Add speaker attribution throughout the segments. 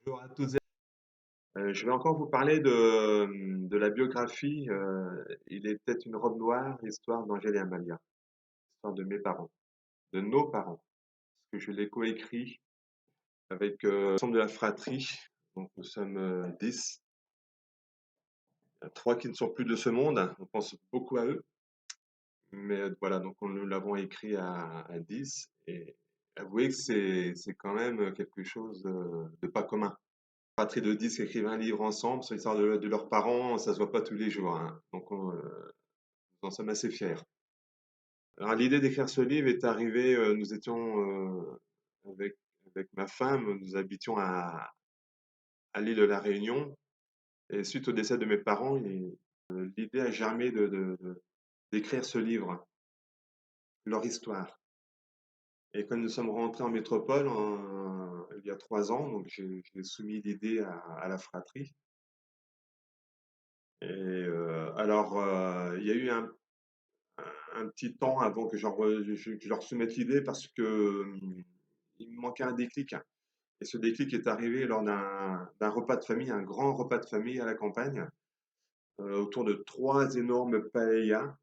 Speaker 1: Bonjour à toutes et je vais encore vous parler de la biographie Il était une robe noire, l'histoire d'Angèle et Amalia, l'histoire de mes parents, de nos parents, parce que je l'ai coécrit avec l'ensemble de la fratrie. Donc nous sommes 10, 3 qui ne sont plus de ce monde, on pense beaucoup à eux, mais voilà, donc nous l'avons écrit à 10 et avouez que c'est quand même quelque chose de pas commun. Fratrie de 10 qui écrivent un livre ensemble sur l'histoire de leurs parents, ça se voit pas tous les jours, hein. Donc nous en sommes assez fiers. Alors l'idée d'écrire ce livre est arrivée, nous étions avec, avec ma femme, nous habitions à l'île de la Réunion, et suite au décès de mes parents, l'idée a germé d'écrire ce livre, leur histoire. Et quand nous sommes rentrés en métropole il y a 3 ans, donc j'ai soumis l'idée à la fratrie. Et il y a eu un petit temps avant que je leur soumette l'idée parce que il me manquait un déclic. Et ce déclic est arrivé lors d'un repas de famille, un grand repas de famille à la campagne, autour de 3 énormes paellas.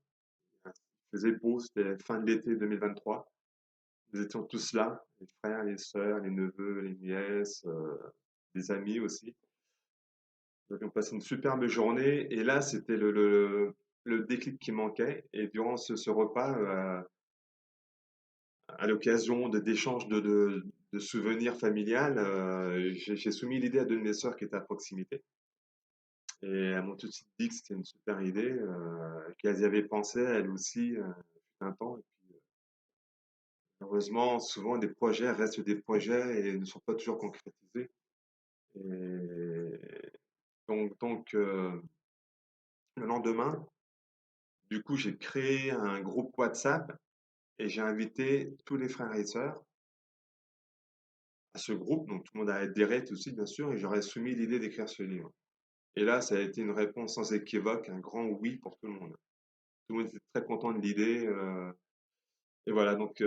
Speaker 1: Il faisait beau, c'était fin de l'été 2023. Nous étions tous là, les frères, les sœurs, les neveux, les nièces, des amis aussi. Nous avions passé une superbe journée et là, c'était le déclic qui manquait. Et durant ce repas, à l'occasion d'échanges de souvenirs familiales, j'ai soumis l'idée à deux de mes sœurs qui étaient à proximité. Et elles m'ont tout de suite dit que c'était une super idée, qu'elles y avaient pensé elles aussi, un temps. Et puis, heureusement, souvent des projets restent des projets et ne sont pas toujours concrétisés. Et donc, le lendemain, du coup, j'ai créé un groupe WhatsApp et j'ai invité tous les frères et sœurs à ce groupe. Donc tout le monde a adhéré aussi, bien sûr, et j'aurais soumis l'idée d'écrire ce livre. Et là, ça a été une réponse sans équivoque, un grand oui pour tout le monde. Tout le monde était très content de l'idée. Et voilà, donc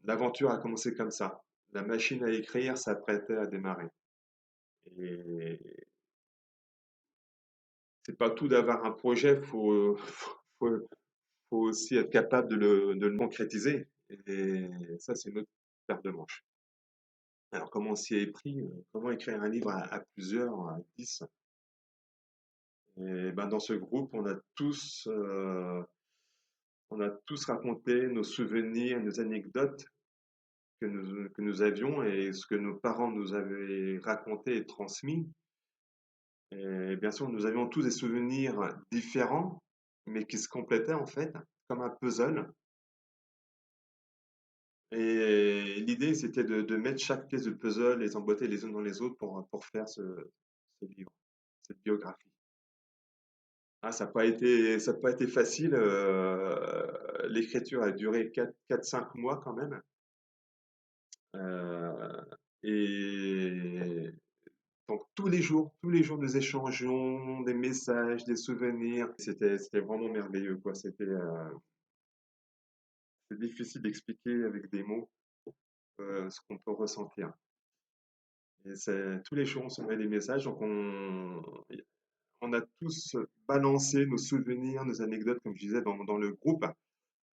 Speaker 1: l'aventure a commencé comme ça. La machine à écrire s'apprêtait à démarrer. Et c'est pas tout d'avoir un projet, faut, faut aussi être capable de le concrétiser. Et ça, c'est une autre paire de manches. Alors, comment on s'y est pris? Comment écrire un livre à plusieurs, à 10? Et ben, dans ce groupe, on a tous raconté nos souvenirs, nos anecdotes que nous avions et ce que nos parents nous avaient raconté et transmis. Et bien sûr, nous avions tous des souvenirs différents, mais qui se complétaient en fait, comme un puzzle. Et l'idée, c'était de mettre chaque pièce de puzzle, les emboîter les unes dans les autres pour faire ce livre, cette biographie. Ah, ça n'a pas été facile. L'écriture a duré 4-5 mois quand même. Euh, et donc tous les jours, nous échangeons des messages, des souvenirs. C'était vraiment merveilleux, quoi. C'est difficile d'expliquer avec des mots ce qu'on peut ressentir. Et tous les jours, on s'envoie des messages. Donc on a tous balancé nos souvenirs, nos anecdotes, comme je disais, dans le groupe.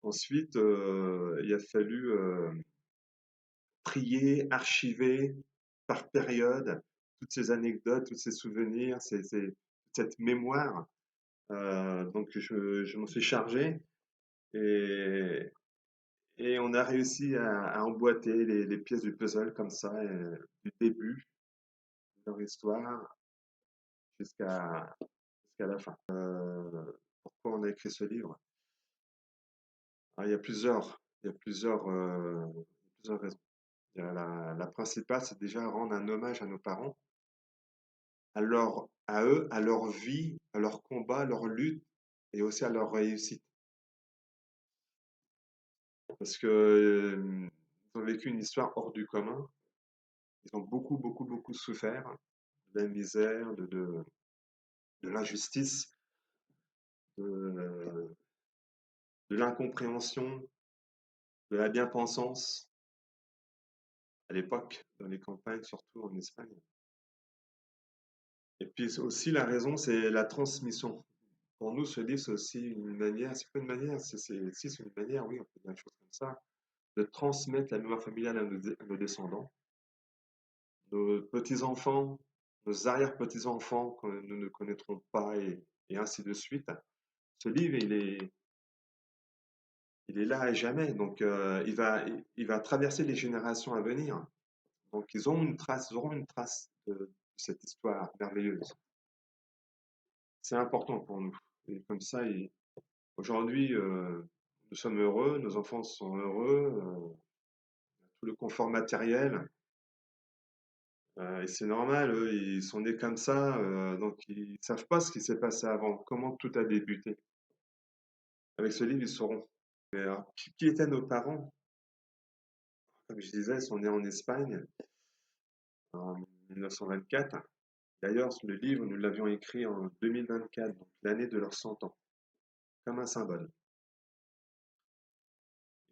Speaker 1: Ensuite, il a fallu trier, archiver par période toutes ces anecdotes, tous ces souvenirs, cette mémoire. Donc je m'en suis chargé et, et on a réussi à emboîter les pièces du puzzle comme ça, du début de leur histoire jusqu'à la fin. Pourquoi on a écrit ce livre? Ah, il y a plusieurs raisons. La principale, c'est déjà rendre un hommage à nos parents, à eux, à leur vie, à leur combat, à leur lutte et aussi à leur réussite. Parce que ils ont vécu une histoire hors du commun. Ils ont beaucoup, beaucoup, beaucoup souffert de la misère, de l'injustice, de, de l'incompréhension, de la bien-pensance à l'époque, dans les campagnes, surtout en Espagne. Et puis aussi la raison, c'est la transmission. Pour nous, ce livre, c'est aussi une manière, c'est pas une manière, si c'est une manière, oui, on peut dire une chose comme ça, de transmettre la mémoire familiale à nos descendants, nos petits-enfants, nos arrière-petits-enfants que nous ne connaîtrons pas, et ainsi de suite. Ce livre, il est là à jamais, donc il va traverser les générations à venir. Donc ils auront une trace de cette histoire merveilleuse. C'est important pour nous. Et comme ça, aujourd'hui, nous sommes heureux, nos enfants sont heureux, tout le confort matériel, et c'est normal, eux, ils sont nés comme ça, donc ils savent pas ce qui s'est passé avant, comment tout a débuté. Avec ce livre, ils sauront. Mais alors, qui étaient nos parents? Comme je disais, ils sont nés en Espagne en 1924. D'ailleurs, le livre, nous l'avions écrit en 2024, donc l'année de leurs 100 ans, comme un symbole.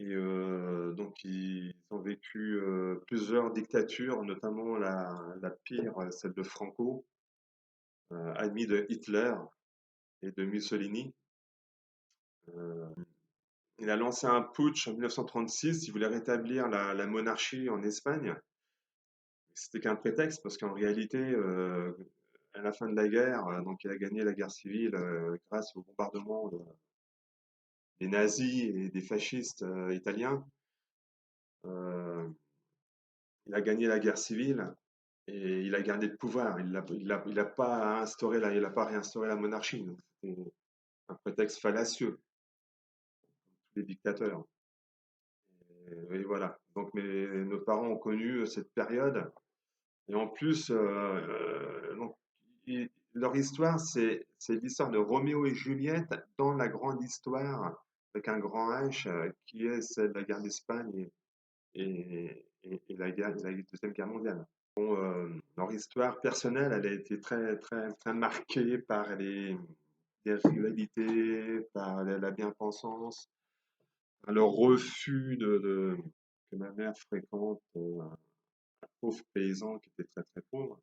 Speaker 1: Et donc, ils ont vécu plusieurs dictatures, notamment la pire, celle de Franco, ami de Hitler et de Mussolini. Euh, il a lancé un putsch en 1936, il voulait rétablir la monarchie en Espagne. C'était qu'un prétexte, parce qu'en réalité, à la fin de la guerre, donc il a gagné la guerre civile grâce au bombardement des nazis et des fascistes italiens. Euh, il a gagné la guerre civile et il a gardé le pouvoir. Il a pas instauré il a pas réinstauré la monarchie. Donc c'était un prétexte fallacieux, les dictateurs. Et voilà. Donc nos parents ont connu cette période. Et en plus, donc, leur histoire, c'est l'histoire de Roméo et Juliette dans la grande histoire avec un grand H qui est celle de la guerre d'Espagne et la Deuxième Guerre mondiale. Bon, leur histoire personnelle, elle a été très marquée par les rivalités, par la bien-pensance, par le refus que ma mère fréquente un pauvre paysan qui était très pauvre,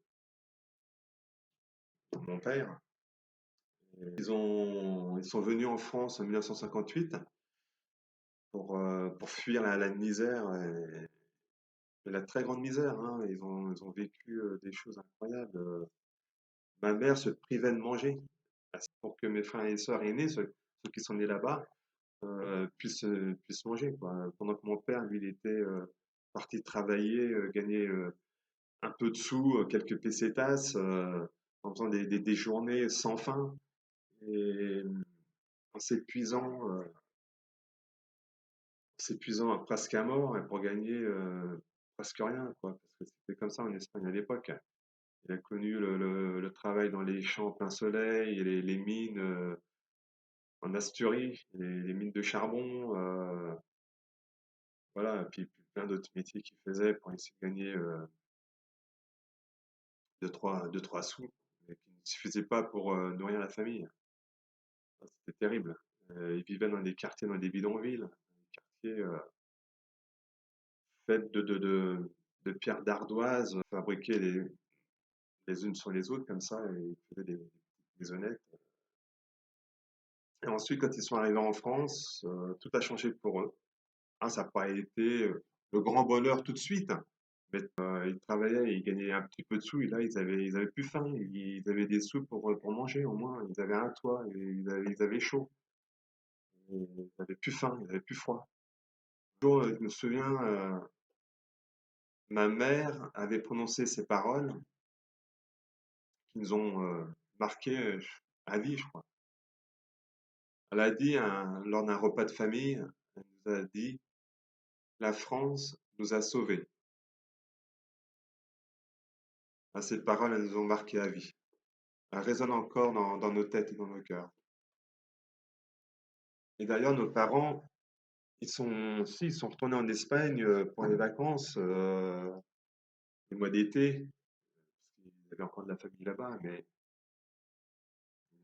Speaker 1: mon père. Ils sont venus en France en 1958 pour fuir la misère, la très grande misère, hein. Ils ont vécu des choses incroyables. Ma mère se privait de manger pour que mes frères et sœurs aînés, ceux qui sont nés là-bas, puissent manger, quoi. Pendant que mon père, lui, il était parti travailler, gagner un peu de sous, quelques pesetas, en faisant des journées sans fin et en s'épuisant presque à mort et pour gagner presque rien, quoi. Parce que c'était comme ça en Espagne à l'époque. Il a connu le travail dans les champs en plein soleil, et les mines en Asturie, les mines de charbon, voilà, et puis plein d'autres métiers qu'il faisait pour essayer de gagner deux, trois sous, et qui ne suffisaient pas pour nourrir la famille. C'était terrible. Ils vivaient dans des quartiers, dans des bidonvilles, des quartiers faits de pierres d'ardoise fabriquées les unes sur les autres, comme ça, et ils faisaient des maisonnettes. Et ensuite, quand ils sont arrivés en France, tout a changé pour eux. Ah, ça n'a pas été le grand bonheur tout de suite, hein, mais ils travaillaient, ils gagnaient un petit peu de sous, et là, ils avaient plus faim, ils avaient des sous pour manger au moins, ils avaient un toit, et ils avaient chaud, et ils avaient plus faim, ils avaient plus froid. Un jour, je me souviens, ma mère avait prononcé ces paroles qui nous ont marqué à vie, je crois. Elle a dit, lors d'un repas de famille, elle nous a dit, la France nous a sauvés. Ah, ces paroles, elles nous ont marqué à vie. Elles résonnent encore dans nos têtes et dans nos cœurs. Et d'ailleurs, nos parents, ils sont retournés en Espagne pour les vacances, le mois d'été, parce qu'ils avaient encore de la famille là-bas, mais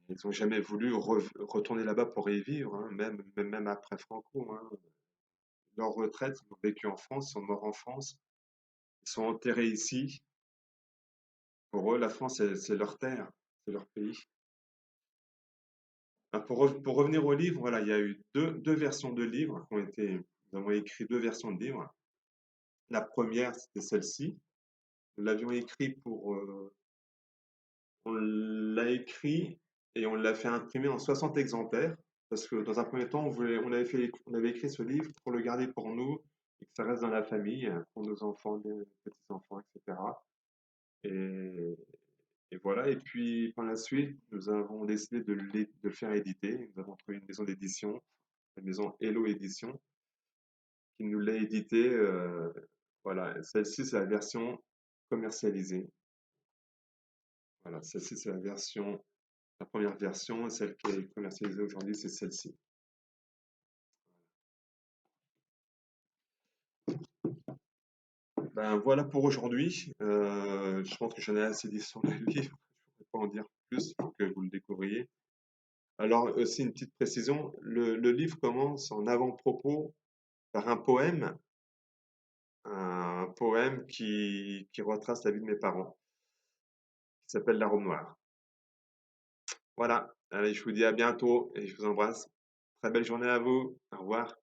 Speaker 1: ils n'ont jamais voulu retourner là-bas pour y vivre, hein, même après Franco, hein. Leur retraite, ils ont vécu en France, ils sont morts en France, ils sont enterrés ici. Pour eux, la France, c'est leur terre, c'est leur pays. Pour revenir au livre, voilà, il y a eu deux versions de livres qui ont été. Nous avons écrit deux versions de livres. La première, c'était celle-ci. Nous l'avions écrit on l'a écrit et on l'a fait imprimer en 60 exemplaires parce que dans un premier temps, on avait écrit ce livre pour le garder pour nous et que ça reste dans la famille, pour nos enfants, nos petits-enfants, etc. Et, et voilà. Et puis, par la suite, nous avons décidé de le faire éditer. Nous avons trouvé une maison d'édition, la maison Hello Édition, qui nous l'a édité. Voilà. Celle-ci, c'est la version commercialisée. Voilà. Celle-ci, c'est la première version, celle qui est commercialisée aujourd'hui, c'est celle-ci. Ben voilà pour aujourd'hui. Je pense que j'en ai assez dit sur le livre. Je ne pourrais pas en dire plus pour que vous le découvriez. Alors aussi une petite précision, le livre commence en avant-propos par un poème qui retrace la vie de mes parents, qui s'appelle La Robe Noire. Voilà, allez, je vous dis à bientôt et je vous embrasse. Très belle journée à vous. Au revoir.